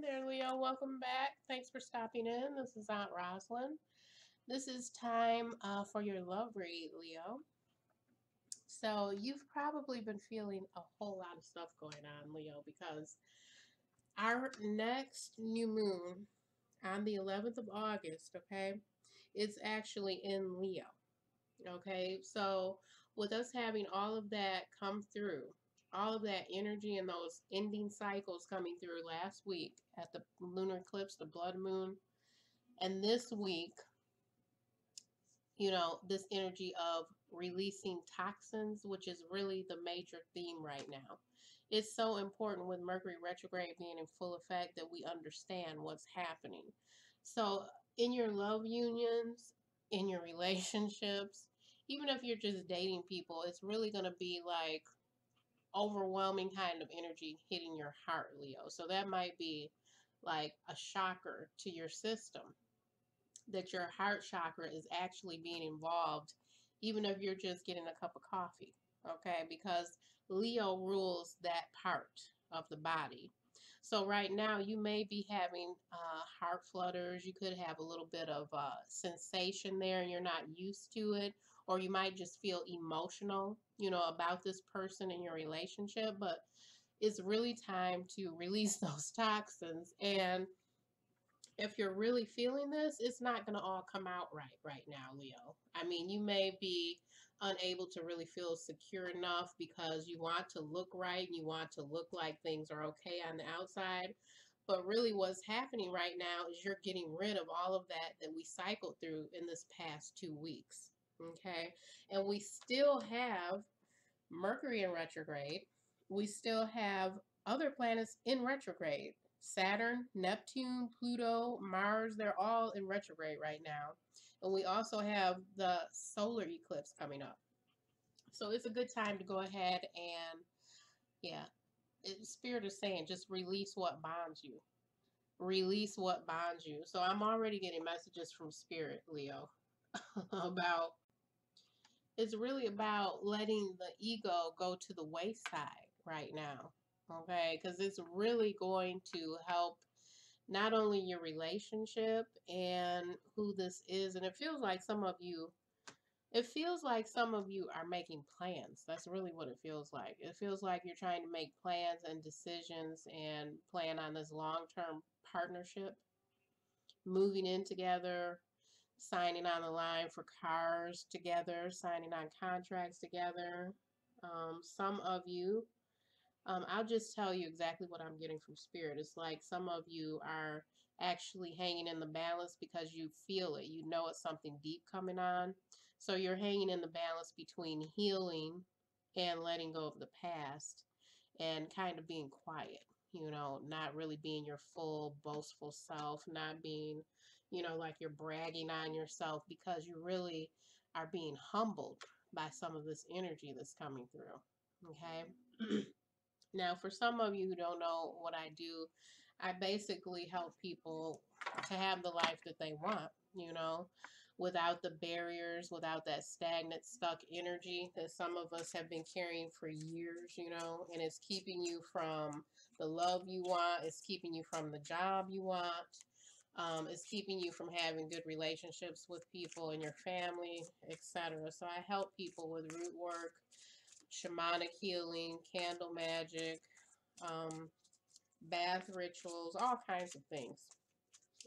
there, Leo. Welcome back. Thanks for stopping in. This is Aunt Rosalind. This is time for your love read, Leo. So, you've probably been feeling a whole lot of stuff going on, Leo, because our next new moon on the 11th of August, okay, it's actually in Leo, okay? So, with us having all of that come through, all of that energy and those ending cycles coming through last week at the lunar eclipse, the blood moon, and this week, this energy of releasing toxins, which is really the major theme right now. It's so important with Mercury retrograde being in full effect that we understand what's happening. So, in your love unions, in your relationships, even if you're just dating people, it's really going to be like overwhelming kind of energy hitting your heart, Leo. So, that might be like a shocker to your system that your heart chakra is actually being involved, even if you're just getting a cup of coffee, okay? Because Leo rules that part of the body. So right now you may be having heart flutters. You could have a little bit of sensation there and you're not used to it. Or you might just feel emotional, about this person in your relationship. But it's really time to release those toxins. And if you're really feeling this, it's not going to all come out right now, Leo. I mean, you may be unable to really feel secure enough because you want to look right and you want to look like things are okay on the outside. But really, what's happening right now is you're getting rid of all of that we cycled through in this past 2 weeks. Okay. And we still have Mercury in retrograde. We still have other planets in retrograde. Saturn, Neptune, Pluto, Mars, they're all in retrograde right now. And we also have the solar eclipse coming up. So it's a good time to go ahead and, yeah, Spirit is saying just release what bonds you. Release what bonds you. So I'm already getting messages from Spirit, Leo, about it's really about letting the ego go to the wayside right now. Okay, because it's really going to help not only your relationship and who this is, and it feels like some of you are making plans. That's really what it feels like. It feels like you're trying to make plans and decisions and plan on this long-term partnership, moving in together, signing on the line for cars together, signing on contracts together. Some of you, I'll just tell you exactly what I'm getting from Spirit. It's like some of you are actually hanging in the balance because you feel it. You know it's something deep coming on. So you're hanging in the balance between healing and letting go of the past and kind of being quiet, not really being your full boastful self, not being, like you're bragging on yourself because you really are being humbled by some of this energy that's coming through. Okay. Now, for some of you who don't know what I do, I basically help people to have the life that they want, without the barriers, without that stagnant, stuck energy that some of us have been carrying for years, and it's keeping you from the love you want, it's keeping you from the job you want. It's keeping you from having good relationships with people in your family, etc. So I help people with root work, shamanic healing, candle magic, um, bath rituals, all kinds of things.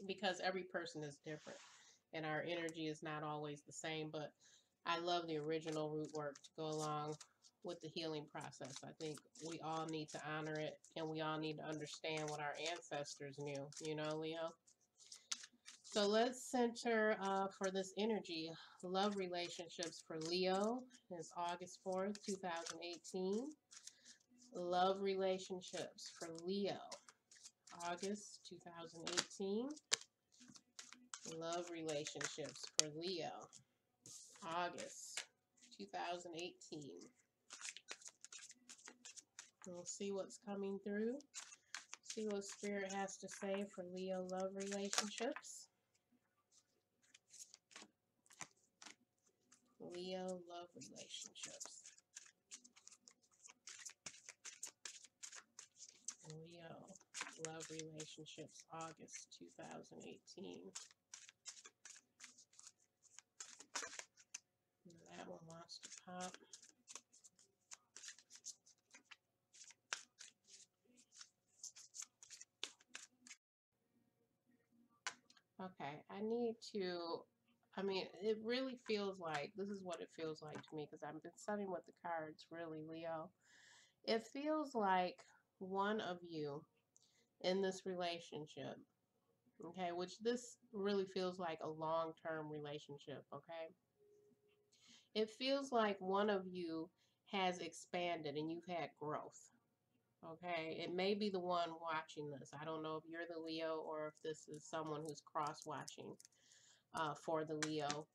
Because every person is different and our energy is not always the same. But I love the original root work to go along with the healing process. I think we all need to honor it and we all need to understand what our ancestors knew, Leo? So let's center for this energy. Love relationships for Leo is August 4th, 2018. Love relationships for Leo, August 2018. Love relationships for Leo, August 2018. We'll see what's coming through. See what Spirit has to say for Leo love relationships. Leo love relationships. Leo Love relationships, August 2018. And that one wants to pop. Okay, I mean, it really feels like, this is what it feels like to me, because I've been studying with the cards, really, Leo. It feels like one of you in this relationship, okay, which this really feels like a long-term relationship, okay? It feels like one of you has expanded and you've had growth, okay? It may be the one watching this. I don't know if you're the Leo or if this is someone who's cross-watching for the Leo.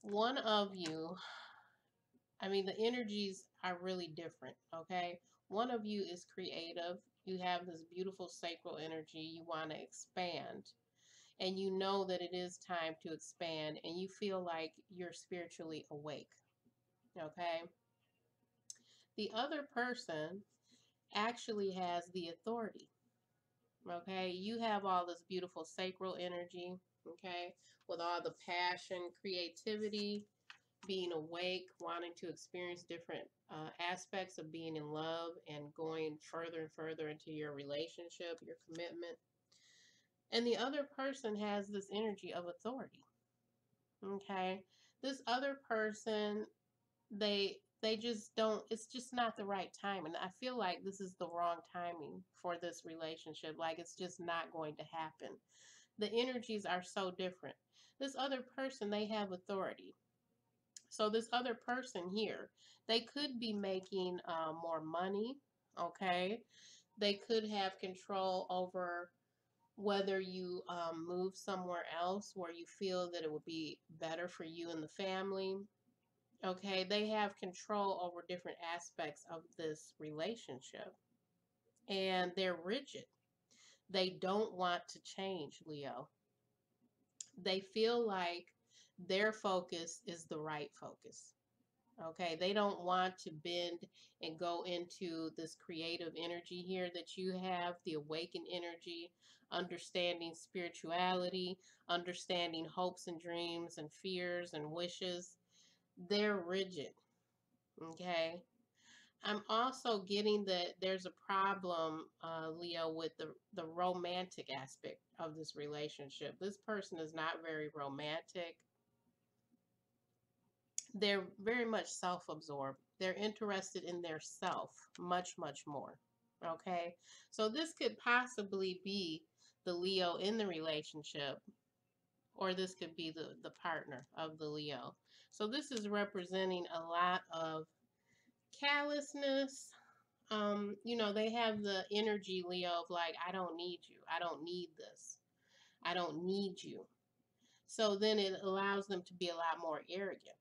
One of you, I mean, the energies are really different, okay? One of you is creative. You have this beautiful sacral energy. You want to expand. And you know that it is time to expand. And you feel like you're spiritually awake, okay? The other person actually has the authority, okay? You have all this beautiful sacral energy, okay? With all the passion, creativity, being awake, wanting to experience different aspects of being in love and going further and further into your relationship, your commitment. And the other person has this energy of authority. Okay. This other person, they just don't, it's just not the right time. And I feel like this is the wrong timing for this relationship. Like it's just not going to happen. The energies are so different. This other person, they have authority. So this other person here, they could be making more money, okay? They could have control over whether you move somewhere else where you feel that it would be better for you and the family, okay? They have control over different aspects of this relationship, and they're rigid. They don't want to change, Leo. They feel like their focus is the right focus. Okay, they don't want to bend and go into this creative energy here that you have, the awakened energy, understanding spirituality, understanding hopes and dreams and fears and wishes. They're rigid. Okay. I'm also getting that there's a problem, Leo, with the romantic aspect of this relationship. This person is not very romantic. They're very much self-absorbed. They're interested in their self much, much more. Okay? So this could possibly be the Leo in the relationship, or this could be the partner of the Leo. So this is representing a lot of callousness. You know, they have the energy, Leo, of like, I don't need you. I don't need this. I don't need you. So then it allows them to be a lot more arrogant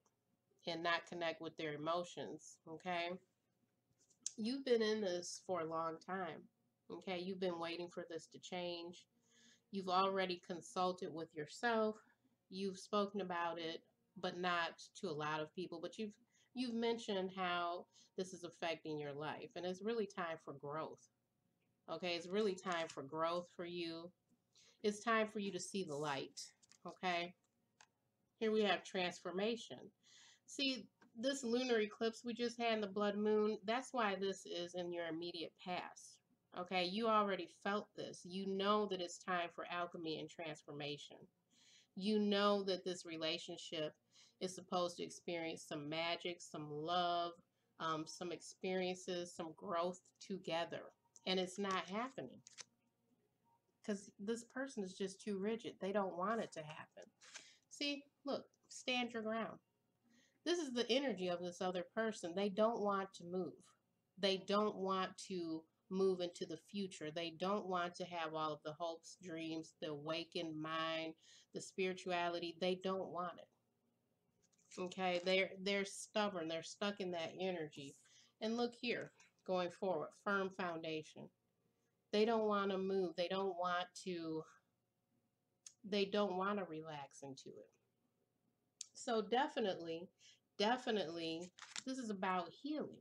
and not connect with their emotions, okay? You've been in this for a long time, okay? You've been waiting for this to change. You've already consulted with yourself. You've spoken about it, but not to a lot of people, but you've mentioned how this is affecting your life, and it's really time for growth, okay? It's really time for growth for you. It's time for you to see the light, okay? Here we have transformation. See, this lunar eclipse we just had in the blood moon, that's why this is in your immediate past. Okay, you already felt this. You know that it's time for alchemy and transformation. You know that this relationship is supposed to experience some magic, some love, some experiences, some growth together. And it's not happening because this person is just too rigid. They don't want it to happen. See, look, stand your ground. This is the energy of this other person. They don't want to move. They don't want to move into the future. They don't want to have all of the hopes, dreams, the awakened mind, the spirituality. They don't want it. Okay, they're stubborn. They're stuck in that energy. And look here, going forward, firm foundation. They don't want to move. They don't want to relax into it. So definitely, this is about healing.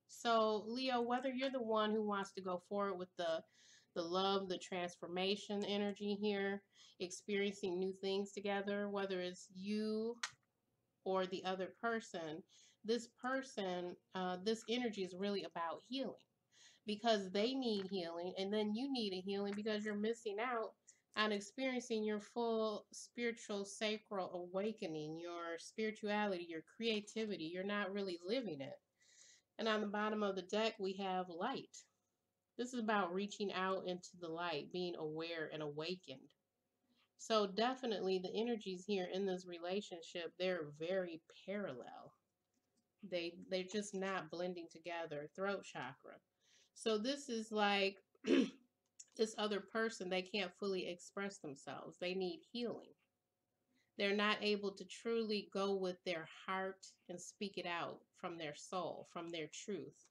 So Leo, whether you're the one who wants to go forward with the the love, the transformation energy here, experiencing new things together, whether it's you or the other person. This person, this energy is really about healing because they need healing, and then you need a healing because you're missing out on experiencing your full spiritual sacral awakening, your spirituality, your creativity. You're not really living it. And on the bottom of the deck, we have light. This is about reaching out into the light, being aware and awakened. So definitely the energies here in this relationship, they're very parallel. They're just not blending together. Throat chakra. So this is like this other person, they can't fully express themselves. They need healing. They're not able to truly go with their heart and speak it out from their soul, from their truth.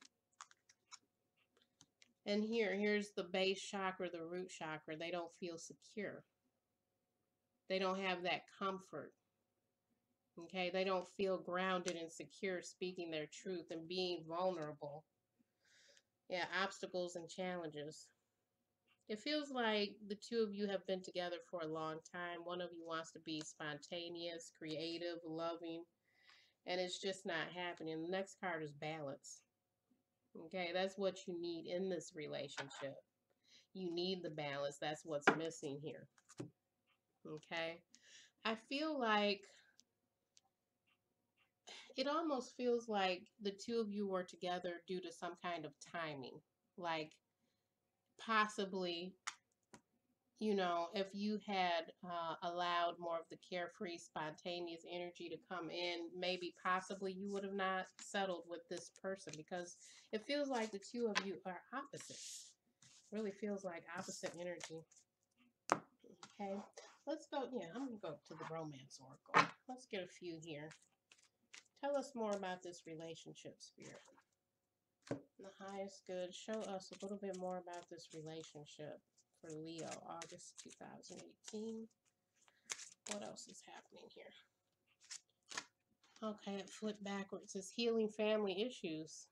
And here's the base chakra, the root chakra. They don't feel secure. They don't have that comfort. Okay, they don't feel grounded and secure speaking their truth and being vulnerable. Yeah, obstacles and challenges. It feels like the two of you have been together for a long time. One of you wants to be spontaneous, creative, loving, and it's just not happening. The next card is balance. Okay, that's what you need in this relationship. You need the balance. That's what's missing here. Okay, I feel like it almost feels like the two of you were together due to some kind of timing. Like possibly, you know, if you had allowed more of the carefree, spontaneous energy to come in, maybe possibly you would have not settled with this person, because it feels like the two of you are opposites. Really feels like opposite energy. Okay, let's go. Yeah, I'm going to go to the romance oracle. Let's get a few here. Tell us more about this relationship, Spirit. The highest good. Show us a little bit more about this relationship for Leo, August 2018. What else is happening here? Okay, it flipped backwards. It's healing family issues.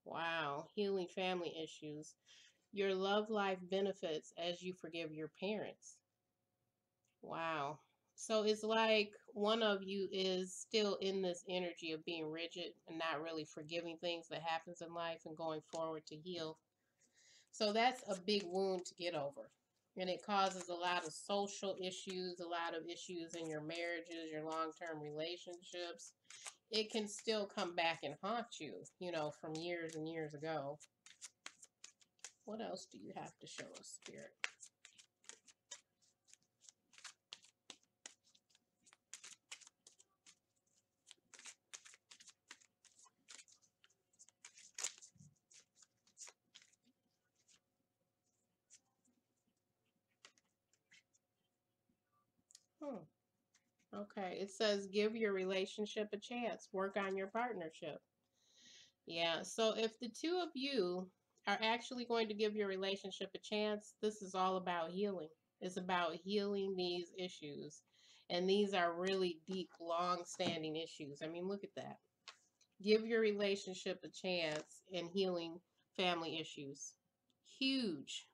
Wow, healing family issues. Your love life benefits as you forgive your parents. Wow. So it's like one of you is still in this energy of being rigid and not really forgiving things that happens in life and going forward to heal. So that's a big wound to get over. And it causes a lot of social issues, a lot of issues in your marriages, your long-term relationships. It can still come back and haunt you, you know, from years and years ago. What else do you have to show us, Spirit? Okay, it says give your relationship a chance. Work on your partnership. Yeah, so if the two of you are actually going to give your relationship a chance, this is all about healing. It's about healing these issues. And these are really deep, long-standing issues. I mean, look at that. Give your relationship a chance in healing family issues. Huge,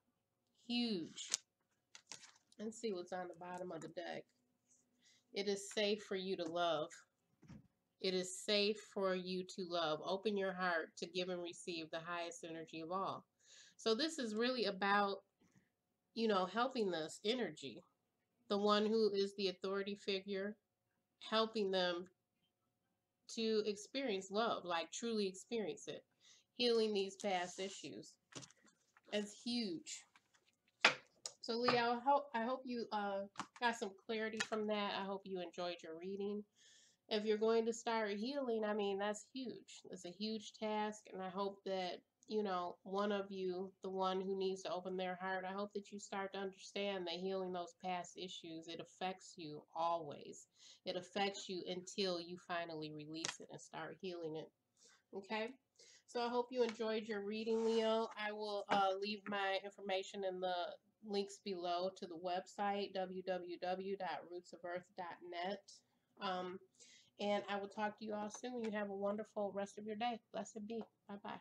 huge. Let's see what's on the bottom of the deck. It is safe for you to love. It is safe for you to love. Open your heart to give and receive the highest energy of all. So this is really about, you know, helping this energy. The one who is the authority figure, helping them to experience love, like truly experience it. Healing these past issues. It's huge. So Leo, I hope you got some clarity from that. I hope you enjoyed your reading. If you're going to start healing, I mean, that's huge. It's a huge task, and I hope that, you know, one of you, the one who needs to open their heart, I hope that you start to understand that healing those past issues, it affects you always. It affects you until you finally release it and start healing it. Okay? So I hope you enjoyed your reading, Leo. I will leave my information in the links below to the website, www.rootsoferarth.net. And I will talk to you all soon. You have a wonderful rest of your day. Blessed be. Bye-bye.